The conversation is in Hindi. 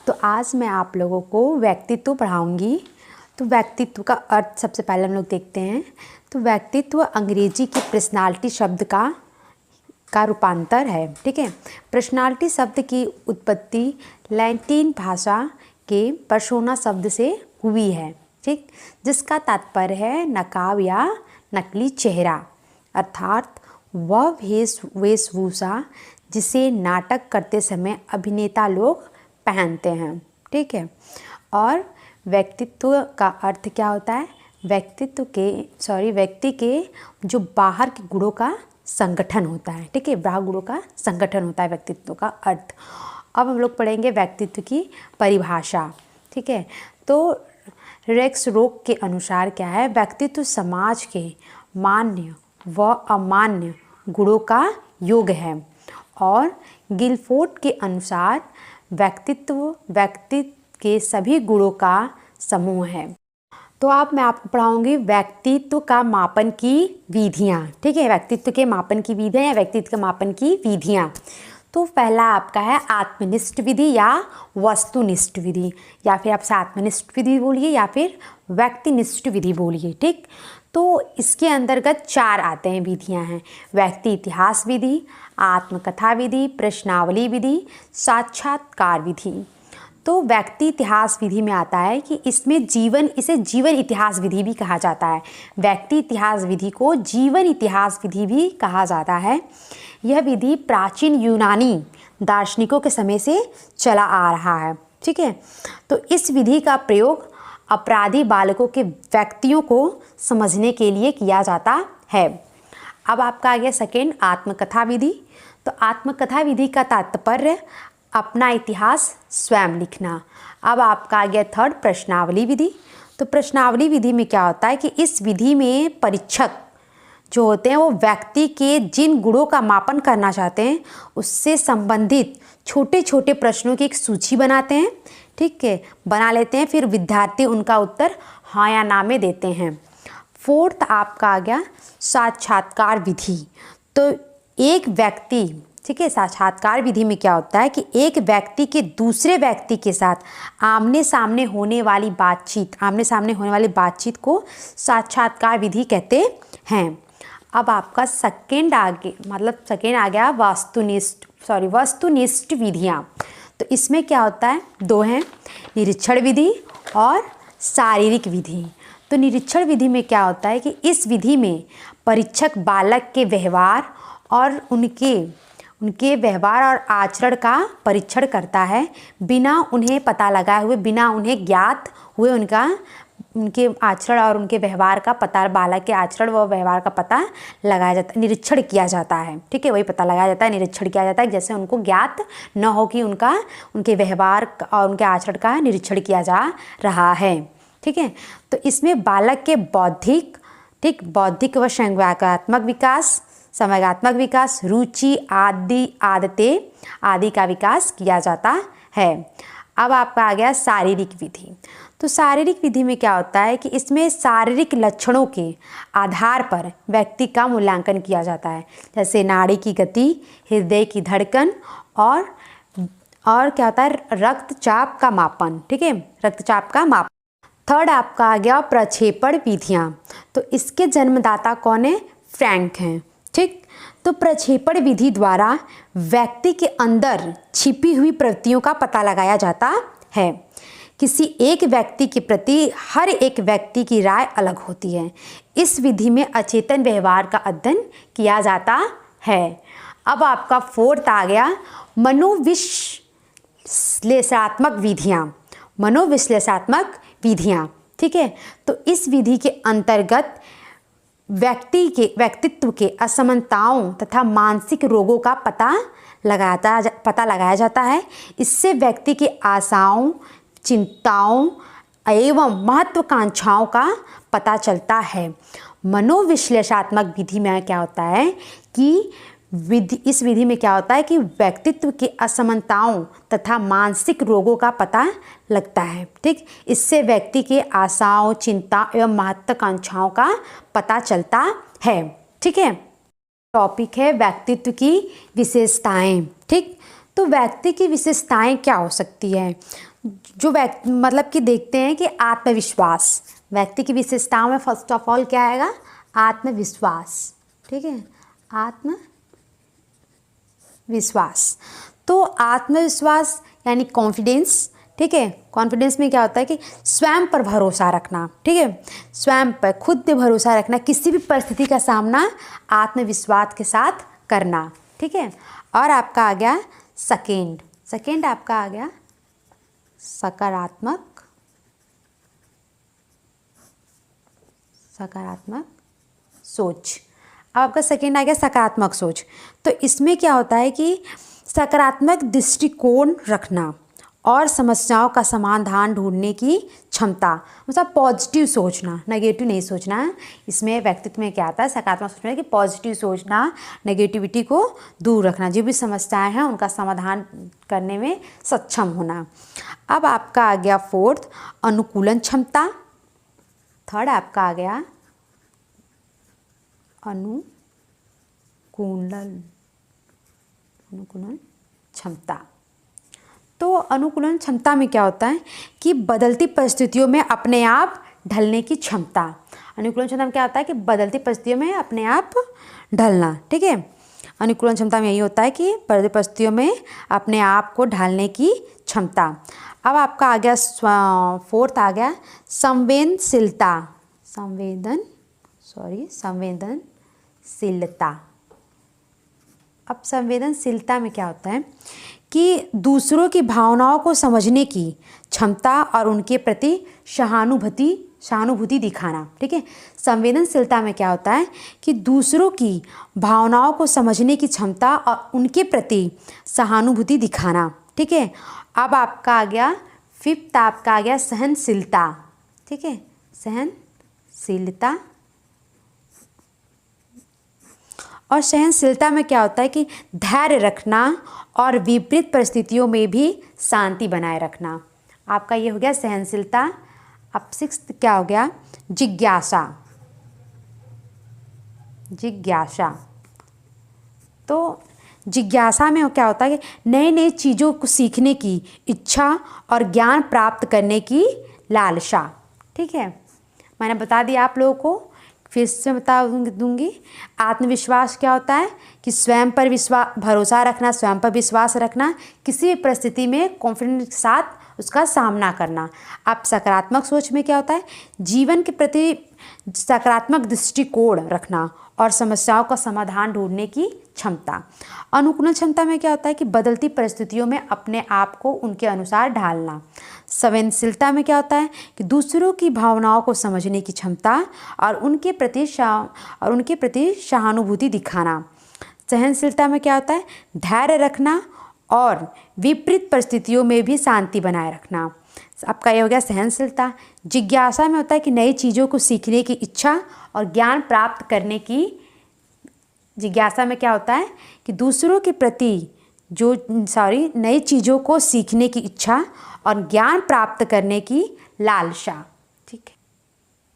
तो आज मैं आप लोगों को व्यक्तित्व पढ़ाऊंगी। तो व्यक्तित्व का अर्थ सबसे पहले हम लोग देखते हैं। तो व्यक्तित्व अंग्रेजी के पर्सनालिटी शब्द का रूपांतर है। ठीक है, पर्सनालिटी शब्द की उत्पत्ति लैटिन भाषा के पर्सोना शब्द से हुई है। ठीक, जिसका तात्पर्य है नकाब या नकली चेहरा, अर्थात वह वेशभूषा जिसे नाटक करते समय अभिनेता लोग पहनते हैं। ठीक है, और व्यक्तित्व का अर्थ क्या होता है? व्यक्ति के जो बाहर के गुणों का संगठन होता है। ठीक है, बाहर गुणों का संगठन होता है व्यक्तित्व का अर्थ। अब हम लोग पढ़ेंगे व्यक्तित्व की परिभाषा। ठीक है, तो रेक्स रोक के अनुसार क्या है? व्यक्तित्व समाज के मान्य व अमान्य गुणों का योग है। और गिलफोर्ड के अनुसार व्यक्ति के सभी गुणों का समूह है। तो अब मैं आपको पढ़ाऊंगी व्यक्तित्व का मापन की विधियाँ। ठीक है, व्यक्तित्व के मापन की विधियाँ या व्यक्तित्व के मापन की विधियाँ। तो पहला आपका है आत्मनिष्ठ विधि या वस्तुनिष्ठ विधि, या फिर आपसे आत्मनिष्ठ विधि बोलिए या फिर व्यक्तिनिष्ठ विधि बोलिए। ठीक, तो इसके अंतर्गत 4 आते हैं विधियां हैं। व्यक्ति इतिहास विधि, आत्मकथा विधि, प्रश्नावली विधि, साक्षात्कार विधि। तो व्यक्ति इतिहास विधि में आता है कि इसे जीवन इतिहास विधि भी कहा जाता है। व्यक्ति इतिहास विधि को जीवन इतिहास विधि भी कहा जाता है। यह विधि प्राचीन यूनानी दार्शनिकों के समय से चला आ रहा है। ठीक है, तो इस विधि का प्रयोग अपराधी बालकों के व्यक्तियों को समझने के लिए किया जाता है। अब आपका आ गया सेकेंड आत्मकथा विधि। तो आत्मकथा विधि का तात्पर्य अपना इतिहास स्वयं लिखना। अब आपका आ गया थर्ड प्रश्नावली विधि। तो प्रश्नावली विधि में क्या होता है कि इस विधि में परीक्षक जो होते हैं वो व्यक्ति के जिन गुणों का मापन करना चाहते हैं उससे संबंधित छोटे छोटे प्रश्नों की एक सूची बनाते हैं। ठीक है, बना लेते हैं, फिर विद्यार्थी उनका उत्तर हाँ या ना में देते हैं। फोर्थ आपका आ गया साक्षात्कार विधि। तो एक व्यक्ति, ठीक है, साक्षात्कार विधि में क्या होता है कि एक व्यक्ति के दूसरे व्यक्ति के साथ आमने सामने होने वाली बातचीत को साक्षात्कार विधि कहते हैं। अब आपका सेकेंड आ गया वस्तुनिष्ठ विधियाँ। तो इसमें क्या होता है? 2 हैं, निरीक्षण विधि और शारीरिक विधि। तो निरीक्षण विधि में क्या होता है कि इस विधि में परीक्षक बालक के व्यवहार और उनके व्यवहार और आचरण का परीक्षण करता है, बिना उन्हें पता लगाए हुए, बिना उन्हें ज्ञात हुए उनके आचरण और उनके व्यवहार का पता, बालक के आचरण व व्यवहार का पता लगाया जाता है, निरीक्षण किया जाता है। ठीक है, वही पता लगाया जाता है, निरीक्षण किया जाता है, जैसे उनको ज्ञात न हो कि उनके व्यवहार और उनके आचरण का निरीक्षण किया जा रहा है। ठीक है, तो इसमें बालक के बौद्धिक व संवेगात्मक विकास, रुचि आदतें आदि का विकास किया जाता है। अब आपका आ गया शारीरिक विधि। तो शारीरिक विधि में क्या होता है कि इसमें शारीरिक लक्षणों के आधार पर व्यक्ति का मूल्यांकन किया जाता है, जैसे नाड़ी की गति, हृदय की धड़कन और क्या होता है रक्तचाप का मापन। ठीक है, रक्तचाप का मापन। थर्ड आपका आ गया प्रक्षेपण विधियाँ। तो इसके जन्मदाता कौन है? फ्रैंक हैं। ठीक, तो प्रक्षेपण विधि द्वारा व्यक्ति के अंदर छिपी हुई प्रवृत्तियों का पता लगाया जाता है। किसी एक व्यक्ति के प्रति हर एक व्यक्ति की राय अलग होती है। इस विधि में अचेतन व्यवहार का अध्ययन किया जाता है। अब आपका फोर्थ आ गया मनोविश्लेषणात्मक विधियाँ। ठीक है, तो इस विधि के अंतर्गत व्यक्तित्व के असमानताओं तथा मानसिक रोगों का पता लगाया जाता है। इससे व्यक्ति की आशाओं, चिंताओं एवं महत्वाकांक्षाओं का पता चलता है। मनोविश्लेषणात्मक विधि में क्या होता है कि इस विधि में क्या होता है कि व्यक्तित्व की असमानताओं तथा मानसिक रोगों का पता लगता है। ठीक, इससे व्यक्ति के आशाओं, चिंता एवं महत्वाकांक्षाओं का पता चलता है। ठीक है, टॉपिक है व्यक्तित्व की विशेषताएं। ठीक, तो व्यक्ति की विशेषताएं क्या हो सकती है? जो व्यक्ति मतलब कि देखते हैं कि आत्मविश्वास, व्यक्ति की विशेषताओं में फर्स्ट ऑफ ऑल क्या आएगा, आत्मविश्वास। ठीक है, आत्मविश्वास। तो आत्मविश्वास यानी कॉन्फिडेंस। ठीक है, कॉन्फिडेंस में क्या होता है कि स्वयं पर भरोसा रखना। ठीक है, स्वयं पर, खुद पे भरोसा रखना, किसी भी परिस्थिति का सामना आत्मविश्वास के साथ करना। ठीक है, और आपका आ गया सेकेंड आपका आ गया सकारात्मक सोच। अब आपका सेकेंड आ गया सकारात्मक सोच। तो इसमें क्या होता है कि सकारात्मक दृष्टिकोण रखना और समस्याओं का समाधान ढूंढने की क्षमता, मतलब पॉजिटिव सोचना, नेगेटिव नहीं सोचना है। इसमें व्यक्तित्व में क्या आता है, सकारात्मक सोचना है कि पॉजिटिव सोचना, नेगेटिविटी को दूर रखना, जो भी समस्याएं हैं उनका समाधान करने में सक्षम होना। अब आपका आ गया फोर्थ अनुकूलन क्षमता। थर्ड आपका आ गया अनुकूलन क्षमता। तो अनुकूलन क्षमता में क्या होता है कि बदलती परिस्थितियों में अपने आप ढलने की क्षमता। अनुकूलन क्षमता में क्या होता है कि बदलती परिस्थितियों में अपने आप ढलना। ठीक है, अनुकूलन क्षमता में यही होता है कि बदलती परिस्थितियों में अपने आप को ढालने की क्षमता। अब आपका आ गया फोर्थ आ गया संवेदनशीलता। अब संवेदनशीलता में क्या होता है कि दूसरों की भावनाओं को समझने की क्षमता और उनके प्रति सहानुभूति दिखाना। ठीक है, संवेदनशीलता में क्या होता है कि दूसरों की भावनाओं को समझने की क्षमता और उनके प्रति सहानुभूति दिखाना। ठीक है, अब आपका आ गया फिफ्थ आपका आ गया सहनशीलता। ठीक है, सहनशीलता। और सहनशीलता में क्या होता है कि धैर्य रखना और विपरीत परिस्थितियों में भी शांति बनाए रखना। आपका ये हो गया सहनशीलता। अब सिक्स्थ क्या हो गया, जिज्ञासा। तो जिज्ञासा में क्या होता है कि नई नई चीज़ों को सीखने की इच्छा और ज्ञान प्राप्त करने की लालसा। ठीक है, मैंने बता दिया आप लोगों को, फिर से बता दूंगी। आत्मविश्वास क्या होता है कि स्वयं पर भरोसा रखना, स्वयं पर विश्वास रखना, किसी भी परिस्थिति में कॉन्फिडेंस के साथ उसका सामना करना। अब सकारात्मक सोच में क्या होता है, जीवन के प्रति सकारात्मक दृष्टिकोण रखना और समस्याओं का समाधान ढूंढने की क्षमता। अनुकूलन क्षमता में क्या होता है कि बदलती परिस्थितियों में अपने आप को उनके अनुसार ढालना। संवेदनशीलता में क्या होता है कि दूसरों की भावनाओं को समझने की क्षमता और उनके प्रति सहानुभूति दिखाना। सहनशीलता में क्या होता है, धैर्य रखना और विपरीत परिस्थितियों में भी शांति बनाए रखना। आपका ये हो गया सहनशीलता। जिज्ञासा में होता है कि नई चीज़ों को सीखने की इच्छा और ज्ञान प्राप्त करने की। जिज्ञासा में क्या होता है कि दूसरों के प्रति नई चीज़ों को सीखने की इच्छा और ज्ञान प्राप्त करने की लालसा।